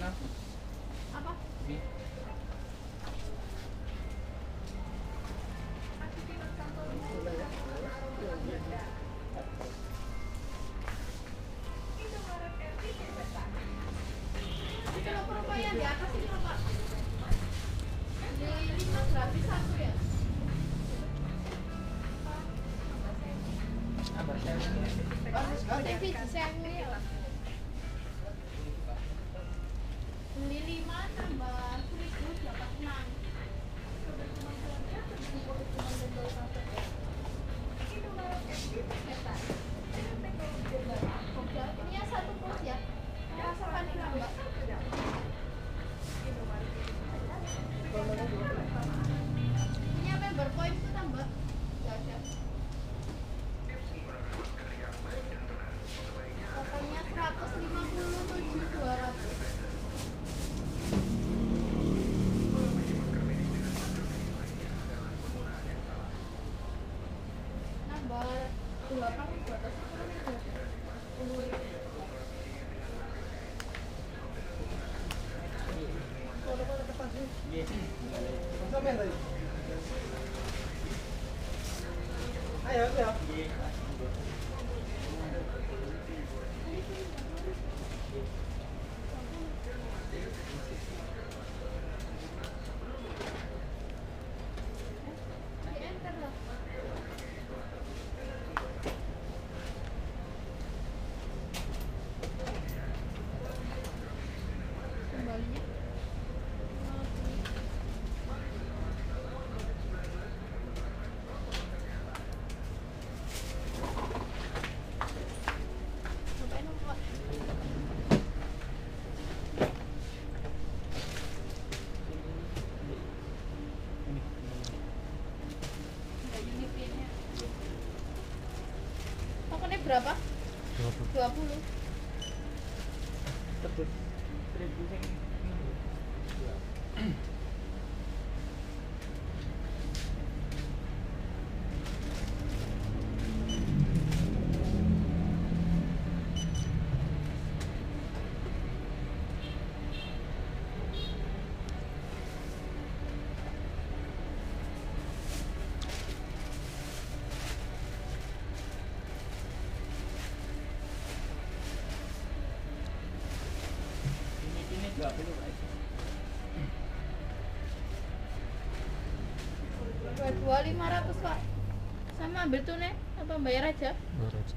Apa? Kalau perubahan di atas ini apa? Di 5 gratis 1 ya? Sevi di sewu ya. Beli 5 tambah 1.000 dapat 6. Ini yang 1 plus ya? Rasa vanilla mbak? Punya member point itu tambah? Gak ada. Totalnya 157.200. Nambah 8.200. Ayo, ayo. Enter lah. Kembalinya. Ngapain dong, Pak? Enggak unit pinnya. Tokennya berapa? 20. Tebus 1.000 sing minggu. Ini 20 guys. 22.500 Pak. Sama ambil tunai apa bayar aja? Bayar aja.